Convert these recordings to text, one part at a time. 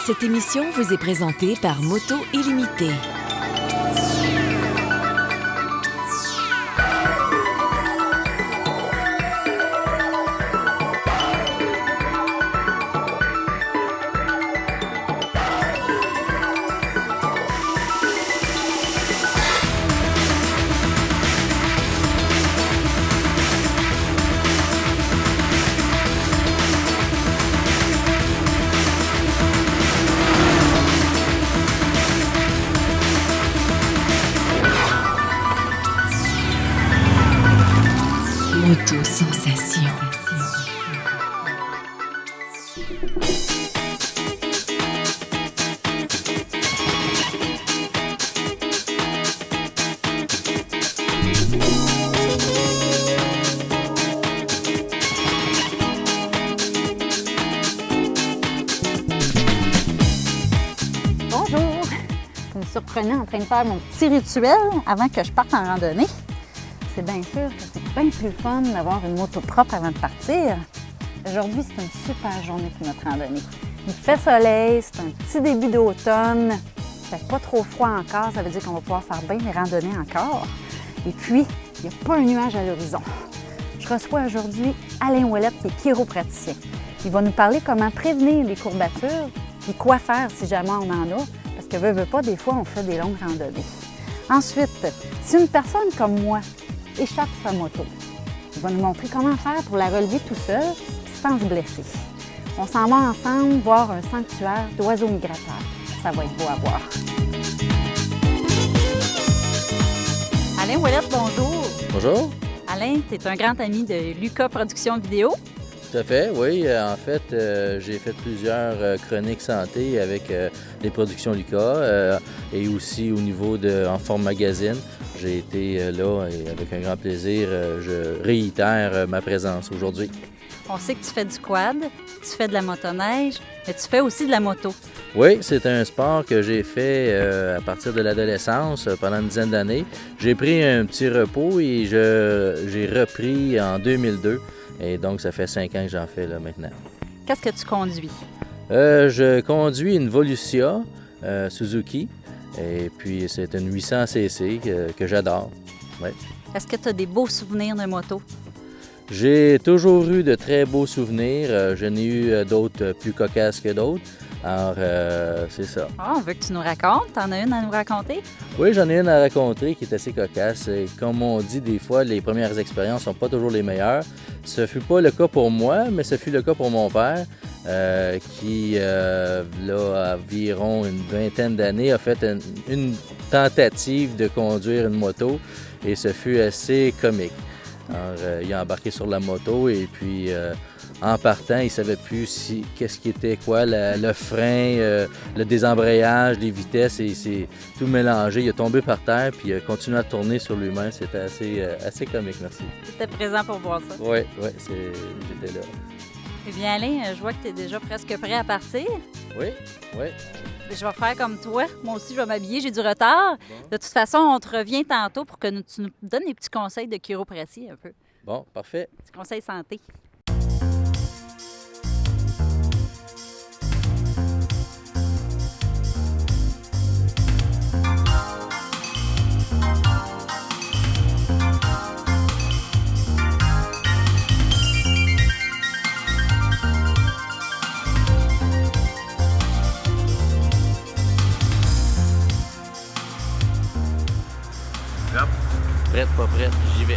Cette émission vous est présentée par Moto Illimité. Auto-sensation. Bonjour! Vous me surprenez en train de faire mon petit rituel avant que je parte en randonnée. C'est bien sûr que c'est bien plus fun d'avoir une moto propre avant de partir. Aujourd'hui, c'est une super journée pour notre randonnée. Il fait soleil, c'est un petit début d'automne. Il fait pas trop froid encore, ça veut dire qu'on va pouvoir faire bien les randonnées encore. Et puis, il n'y a pas un nuage à l'horizon. Je reçois aujourd'hui Alain Ouellette, qui est chiropraticien. Il va nous parler comment prévenir les courbatures et quoi faire si jamais on en a, parce que veut pas, des fois, on fait des longues randonnées. Ensuite, si une personne comme moi échappe sa moto, il va nous montrer comment faire pour la relever tout seul sans se blesser. On s'en va ensemble voir un sanctuaire d'oiseaux migrateurs. Ça va être beau à voir. Alain Ouellette, bonjour. Bonjour. Alain, tu es un grand ami de Lucas Production Vidéo. Tout à fait, oui. En fait, j'ai fait plusieurs chroniques santé avec les productions Lucas et aussi au niveau en forme magazine. J'ai été là et avec un grand plaisir, je réitère ma présence aujourd'hui. On sait que tu fais du quad, tu fais de la motoneige, mais tu fais aussi de la moto. Oui, c'est un sport que j'ai fait à partir de l'adolescence pendant une dizaine d'années. J'ai pris un petit repos et j'ai repris en 2002. Et donc, ça fait 5 ans que j'en fais là maintenant. Qu'est-ce que tu conduis? Je conduis une Volusia Suzuki. Et puis, c'est une 800cc que j'adore. Ouais. Est-ce que tu as des beaux souvenirs de moto? J'ai toujours eu de très beaux souvenirs. J'en ai eu d'autres plus cocasses que d'autres. Alors, c'est ça. Ah, on veut que tu nous racontes. T'en as une à nous raconter? Oui, j'en ai une à raconter qui est assez cocasse. Et comme on dit, des fois, les premières expériences ne sont pas toujours les meilleures. Ce ne fut pas le cas pour moi, mais ce fut le cas pour mon père, qui, là, à environ une vingtaine d'années, a fait une tentative de conduire une moto et ce fut assez comique. Alors, il a embarqué sur la moto et puis, en partant, il ne savait plus qu'est-ce qui était quoi, le frein, le désembrayage, les vitesses, et il s'est tout mélangé. Il est tombé par terre puis il a continué à tourner sur lui-même. C'était assez comique, merci. Tu étais présent pour voir ça? Oui, j'étais là. Eh bien, Alain, je vois que tu es déjà presque prêt à partir. Oui. Je vais faire comme toi. Moi aussi, je vais m'habiller. J'ai du retard. Bon. De toute façon, on te revient tantôt pour que tu nous donnes des petits conseils de chiropratie un peu. Bon, parfait. Des conseils santé. Prête, pas prête, j'y vais.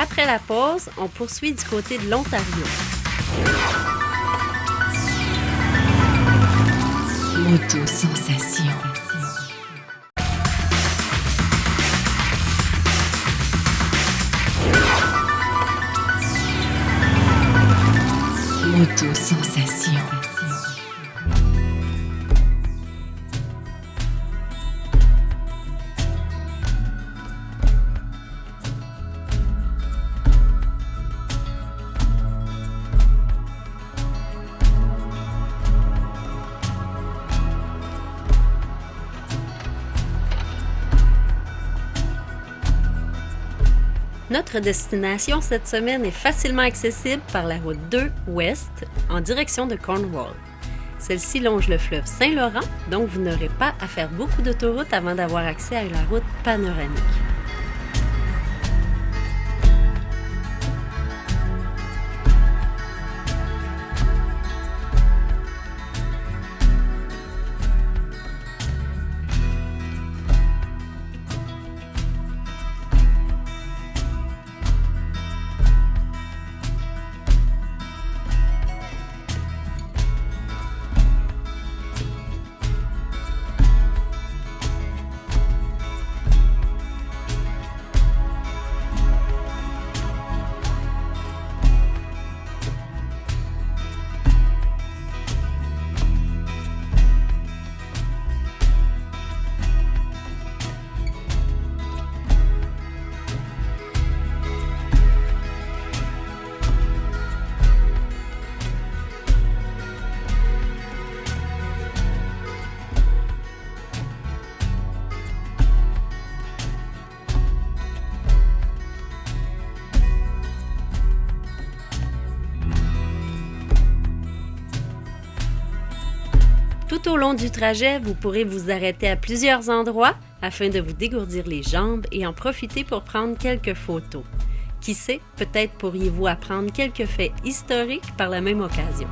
Après la pause, on poursuit du côté de l'Ontario. Moto Sensation. Moto Sensation. Notre destination cette semaine est facilement accessible par la route 2 Ouest en direction de Cornwall. Celle-ci longe le fleuve Saint-Laurent, donc vous n'aurez pas à faire beaucoup d'autoroutes avant d'avoir accès à la route panoramique. Tout au long du trajet, vous pourrez vous arrêter à plusieurs endroits afin de vous dégourdir les jambes et en profiter pour prendre quelques photos. Qui sait, peut-être pourriez-vous apprendre quelques faits historiques par la même occasion.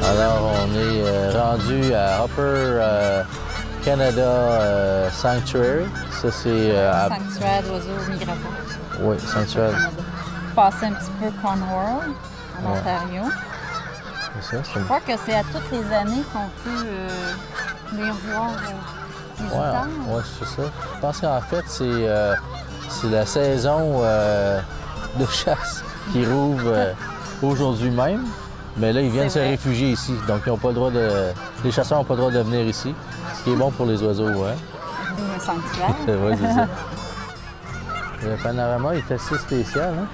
Alors, on est rendu à Upper Canada Sanctuary. Ça, c'est Sanctuaire d'oiseaux migratoires. Oui, Sanctuaire. Passer un petit peu Cornwall, en Ouais. Ontario. C'est ça, c'est Je crois que c'est à toutes les années qu'on peut venir voir les otages. Ouais, c'est ça. Je pense qu'en fait, c'est la saison de chasse qui rouvre aujourd'hui même. Mais là, ils viennent se C'est vrai. réfugier ici. Donc, ils ont pas le droit les chasseurs n'ont pas le droit de venir ici. Ce qui est bon pour les oiseaux, hein? D'où le sanctuaire. Oui, c'est ça. Le panorama est assez spécial, hein?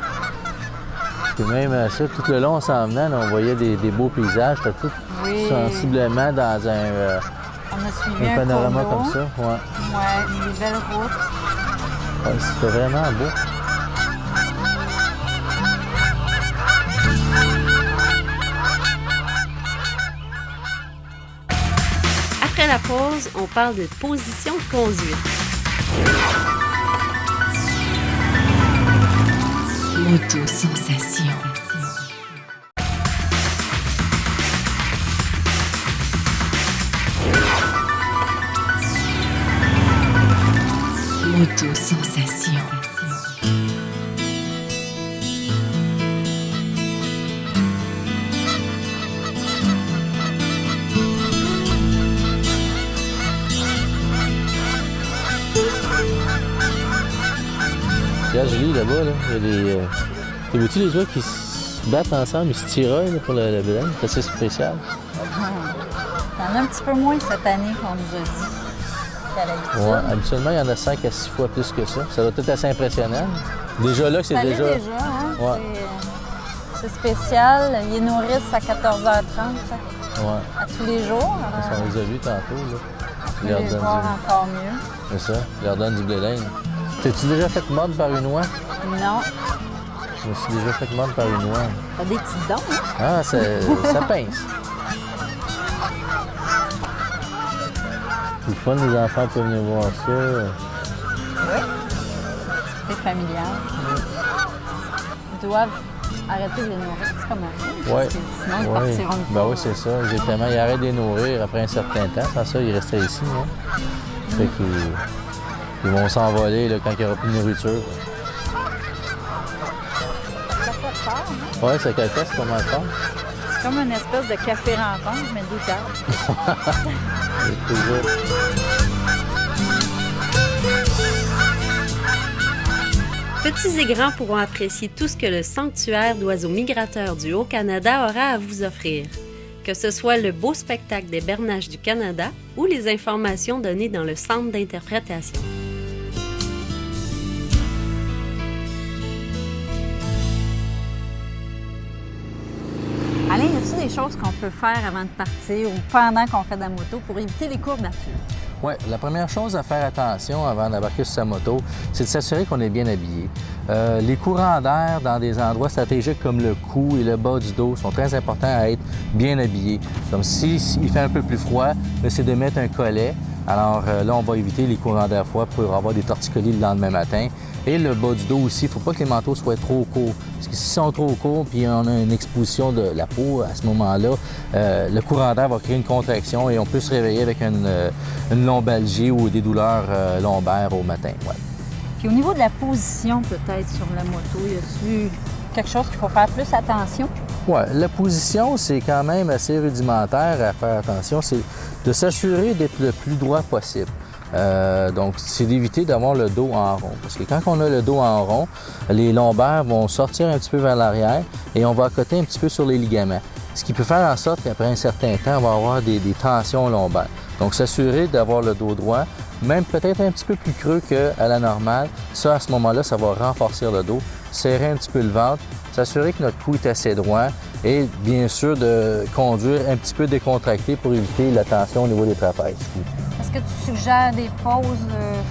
Parce que même ça, tout le long, en s'en venant, là, on voyait des beaux paysages. C'était tout Oui. sensiblement dans On a suivi un un panorama cours comme d'eau. ça. Ouais. Ouais, des belles routes. Ouais, c'était vraiment beau. Après la pause, on parle de position de conduite. Moto Sensation. Moto Sensation. Gradually, là-bas, là, il y a des... T'as vu-tu les oies qui se battent ensemble, ils se tiraillent là, pour le baleine? C'est assez spécial. Il y en a un petit peu moins cette année qu'on nous a dit qu'à l'habitude. Ouais, habituellement, il y en a 5 à 6 fois plus que ça. Ça doit être assez impressionnant. Déjà là, c'est Ça déjà... l'est déjà, hein? Ouais. C'est spécial. Ils nourrissent à 14h30 Ouais. à tous les jours. Ça, on les a vus tantôt, là. On peut les voir encore mieux. C'est ça, ils leur donnent du blé d'Inde. T'es-tu déjà fait mordre par une oie? Non. Je me suis déjà fait mordre par une oie. T'as des petites dents, hein? Ah, ça pince. C'est le fun, les enfants peuvent venir voir ça. Oui. C'est familial. Ils doivent arrêter de les nourrir. C'est comme un fou. Ouais. Sinon, ils partiront de Ben oui, c'est ça, exactement. Ils arrêtent de les nourrir après un certain temps. Sans ça, ils resteraient ici. Hein. Fait qu'ils vont s'envoler là, quand il n'y aura plus de nourriture. Ça fait peur, hein? Ouais, ça cacasse, c'est pas mal fort. C'est comme une espèce de café-rencontre, mais d'outard. C'est toujours... Petits et grands pourront apprécier tout ce que le sanctuaire d'oiseaux migrateurs du Haut-Canada aura à vous offrir. Que ce soit le beau spectacle des bernaches du Canada ou les informations données dans le centre d'interprétation. Alain, y a-t-il des choses qu'on peut faire avant de partir ou pendant qu'on fait de la moto pour éviter les courbatures? Oui, la première chose à faire attention avant d'embarquer sur sa moto, c'est de s'assurer qu'on est bien habillé. Les courants d'air dans des endroits stratégiques comme le cou et le bas du dos sont très importants à être bien habillés. Comme s'il fait un peu plus froid, c'est de mettre un collet. Alors là, on va éviter les courants d'air froid pour avoir des torticolis le lendemain matin. Et le bas du dos aussi, il ne faut pas que les manteaux soient trop courts. Parce que s'ils sont trop courts puis on a une exposition de la peau à ce moment-là, le courant d'air va créer une contraction et on peut se réveiller avec une lombalgie ou des douleurs lombaires au matin. Ouais. Puis au niveau de la position peut-être sur la moto, y a-t-il quelque chose qu'il faut faire plus attention? Oui, la position, c'est quand même assez rudimentaire à faire attention. C'est de s'assurer d'être le plus droit possible. Donc, c'est d'éviter d'avoir le dos en rond. Parce que quand on a le dos en rond, les lombaires vont sortir un petit peu vers l'arrière et on va accoter un petit peu sur les ligaments. Ce qui peut faire en sorte qu'après un certain temps, on va avoir des tensions lombaires. Donc, s'assurer d'avoir le dos droit, même peut-être un petit peu plus creux qu'à la normale. Ça, à ce moment-là, ça va renforcer le dos, serrer un petit peu le ventre, s'assurer que notre cou est assez droit et bien sûr de conduire un petit peu décontracté pour éviter la tension au niveau des trapèzes. Est-ce que tu suggères des pauses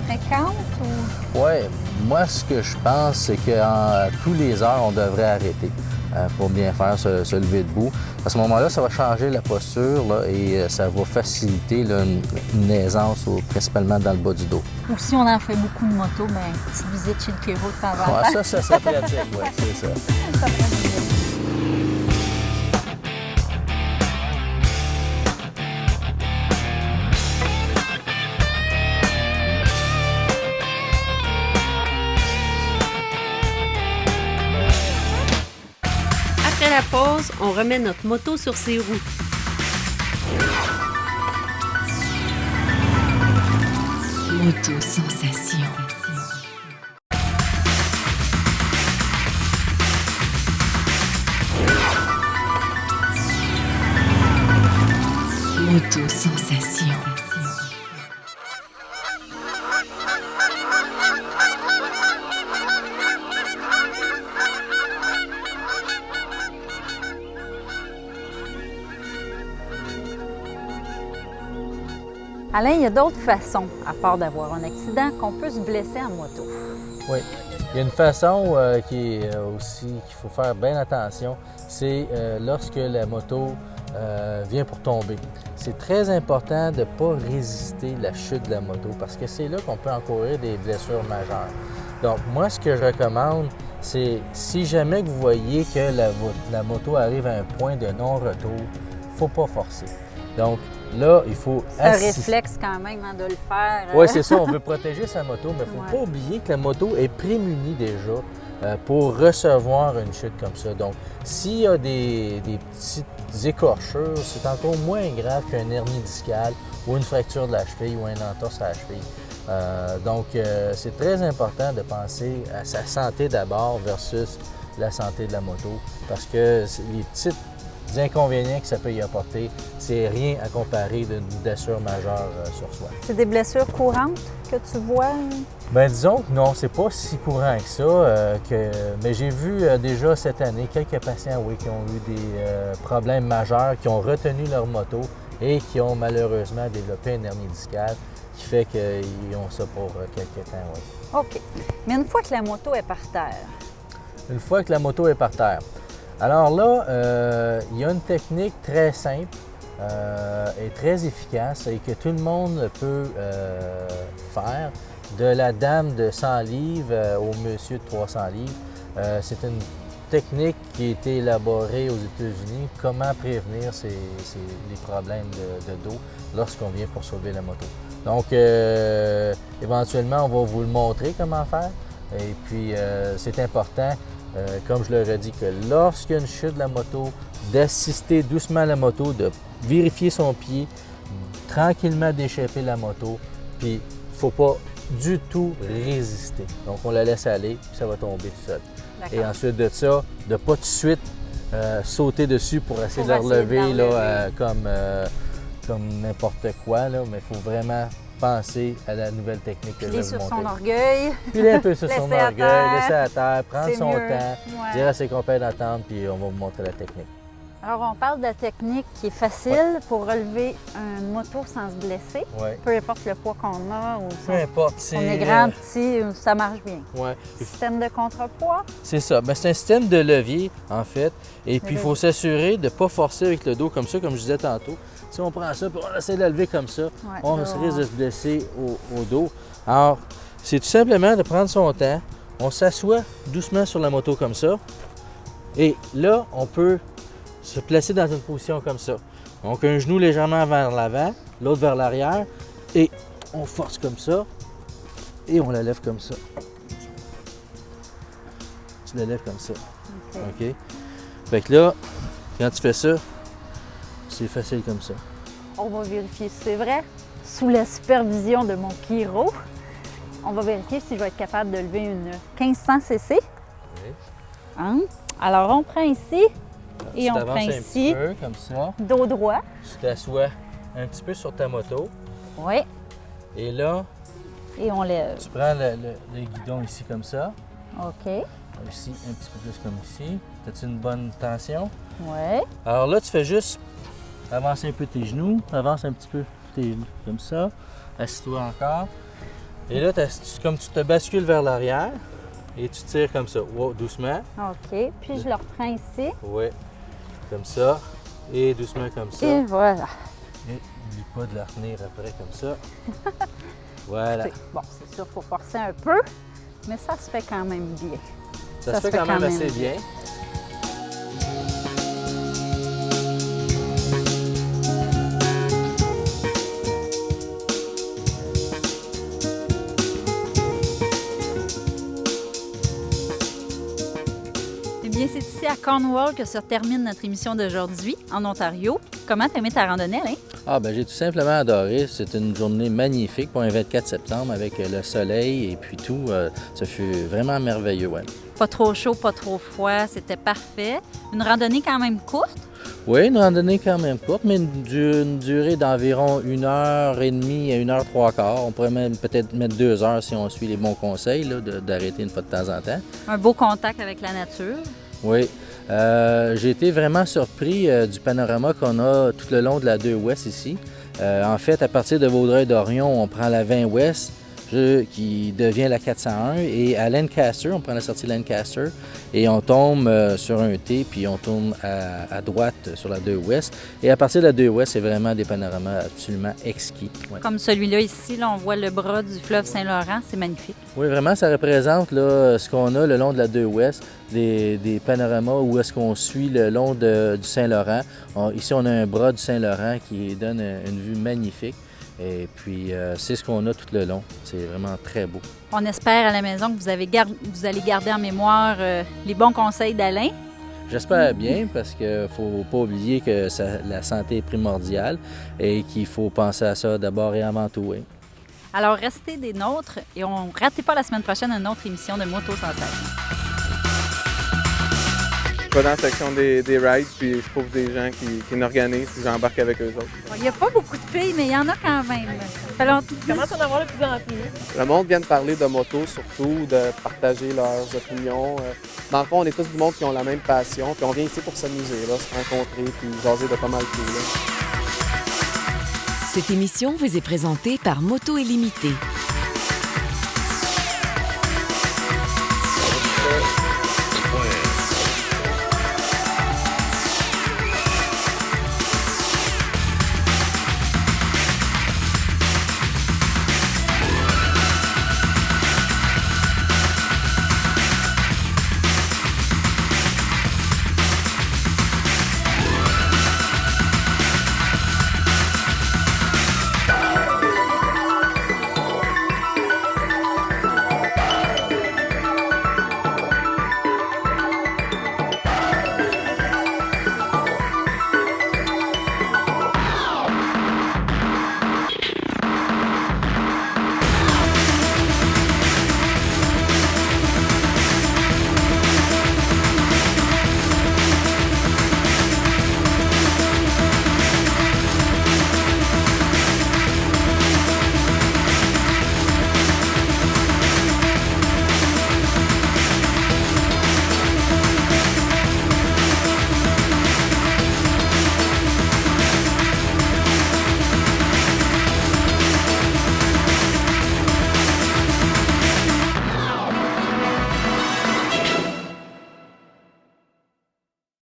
fréquentes ou... Oui, moi ce que je pense, c'est qu'à tous les heures, on devrait arrêter pour bien faire se lever debout. À ce moment-là, ça va changer la posture là, et ça va faciliter là, une aisance principalement dans le bas du dos. Ou si on en fait beaucoup de moto, bien, une petite visite chez le Kéro de temps en temps. Ouais, ça serait pratique, oui, c'est ça. Ça ferait du bien. Après la pause, on remet notre moto sur ses roues. Moto sensation. Moto sensation. Alain, il y a d'autres façons, à part d'avoir un accident, qu'on peut se blesser en moto. Oui. Il y a une façon qui est aussi qu'il faut faire bien attention, c'est lorsque la moto vient pour tomber. C'est très important de ne pas résister la chute de la moto parce que c'est là qu'on peut encourir des blessures majeures. Donc moi, ce que je recommande, c'est si jamais que vous voyez que la moto arrive à un point de non-retour, il ne faut pas forcer. Donc là, il faut... C'est un réflexe quand même hein, de le faire. Oui, c'est ça. On veut protéger sa moto, mais il ne faut Ouais. pas oublier que la moto est prémunie déjà pour recevoir une chute comme ça. Donc, s'il y a des petites écorchures, c'est encore moins grave qu'une hernie discale ou une fracture de la cheville ou un entorse à la cheville. Donc, c'est très important de penser à sa santé d'abord versus la santé de la moto parce que les petites inconvénients que ça peut y apporter, c'est rien à comparer d'une blessure majeure sur soi. C'est des blessures courantes que tu vois? Bien, disons que non, c'est pas si courant que ça. Mais j'ai vu déjà cette année quelques patients, oui, qui ont eu des problèmes majeurs, qui ont retenu leur moto et qui ont malheureusement développé une hernie discale qui fait qu'ils ont ça pour quelques temps, oui. OK. Mais une fois que la moto est par terre? Une fois que la moto est par terre. Alors là, il y a une technique très simple et très efficace et que tout le monde peut faire, de la dame de 100 livres au monsieur de 300 livres. C'est une technique qui a été élaborée aux États-Unis, comment prévenir les problèmes de dos lorsqu'on vient pour sauver la moto. Donc, éventuellement, on va vous le montrer comment faire. Et puis, c'est important, comme je leur ai dit, que lorsqu'il y a une chute de la moto, d'assister doucement à la moto, de vérifier son pied, tranquillement d'échapper la moto, puis il ne faut pas du tout résister. Donc, on la laisse aller, puis ça va tomber tout seul. Et ensuite de ça, de ne pas tout de suite sauter dessus pour essayer de la relever comme n'importe quoi, là, mais il faut vraiment penser à la nouvelle technique que je vais vous montrer. Sur son orgueil. Piler un peu sur son orgueil, laisser à terre, prendre son mieux. temps, dire à ses compagnons d'attendre, puis on va vous montrer la technique. Alors, on parle de la technique qui est facile pour relever une moto sans se blesser. Ouais. Peu importe le poids qu'on a ou Peu importe, si on est grand, petit, ça marche bien. Ouais. Système de contrepoids. C'est ça. Ben, c'est un système de levier, en fait. Et puis, il faut s'assurer de ne pas forcer avec le dos comme ça, comme je disais tantôt. Si on prend ça et on essaie de le lever comme ça, on risque de se blesser au dos. Alors, c'est tout simplement de prendre son temps. On s'assoit doucement sur la moto comme ça. Et là, on peut se placer dans une position comme ça. Donc, un genou légèrement vers l'avant, l'autre vers l'arrière. Et on force comme ça. Et on la lève comme ça. Tu la lèves comme ça. OK? Fait que là, quand tu fais ça, c'est facile comme ça. On va vérifier si c'est vrai. Sous la supervision de mon chiro, on va vérifier si je vais être capable de lever une 1500 cc. Oui. Hein? Alors, on prend ici et tu on t'avances prend un ici, petit peu, comme ça. dos droit. Tu t'assois un petit peu sur ta moto. Oui. Et là, Et on lève. tu prends le guidon ici comme ça. OK. Ici, un petit peu plus comme ici. As-tu une bonne tension? Oui. Alors là, tu fais juste avancer un peu tes genoux. Avance un petit peu tes genoux comme ça. Assis-toi encore. Et là, comme tu te bascules vers l'arrière et tu tires comme ça. Wow, doucement. OK. Puis je le reprends ici. Oui. Comme ça. Et doucement comme ça. Et voilà. Et n'oublie pas de la retenir après comme ça. Voilà. Bon, c'est sûr, il faut forcer un peu, mais ça se fait quand même bien. Ça se fait quand même assez bien. Eh bien, c'est ici à Cornwall que se termine notre émission d'aujourd'hui, en Ontario. Comment t'as aimé ta randonnée, Alain? Ah, ben j'ai tout simplement adoré. C'est une journée magnifique pour un 24 septembre avec le soleil et puis tout. Ça fut vraiment merveilleux, ouais. Pas trop chaud, pas trop froid, c'était parfait. Une randonnée quand même courte. Oui, une randonnée quand même courte, mais une durée d'environ 1h30 à 1h15. On pourrait même peut-être mettre 2 heures si on suit les bons conseils d'arrêter une fois de temps en temps. Un beau contact avec la nature. Oui. J'ai été vraiment surpris du panorama qu'on a tout le long de la 2 Ouest ici. En fait, à partir de Vaudreuil-Dorion, on prend la 20 Ouest qui devient la 401 et à Lancaster, on prend la sortie Lancaster et on tombe sur un T puis on tourne à droite sur la 2 Ouest. Et à partir de la 2 Ouest, c'est vraiment des panoramas absolument exquis. Ouais. Comme celui-là ici, là, on voit le bras du fleuve Saint-Laurent, c'est magnifique. Oui, vraiment, ça représente là, ce qu'on a le long de la 2 Ouest, des panoramas où est-ce qu'on suit le long du Saint-Laurent. Ici, on a un bras du Saint-Laurent qui donne une vue magnifique. Et puis, c'est ce qu'on a tout le long. C'est vraiment très beau. On espère à la maison que vous allez garder en mémoire les bons conseils d'Alain. J'espère bien parce qu'il ne faut pas oublier que la santé est primordiale et qu'il faut penser à ça d'abord et avant tout. Oui. Alors, restez des nôtres et on ratez pas la semaine prochaine une autre émission de Moto Sensation. Je vais dans la section des rides, puis je trouve des gens qui m'organisent, puis j'embarque avec eux autres. Il n'y a pas beaucoup de filles, mais il y en a quand même. Ça fait longtemps. Il commence à en avoir de plus en plus. Le monde vient de parler de moto surtout, de partager leurs opinions. Dans le fond, on est tous du monde qui ont la même passion, puis on vient ici pour s'amuser, là, se rencontrer, puis jaser de pas mal tout. Là. Cette émission vous est présentée par Moto Illimité.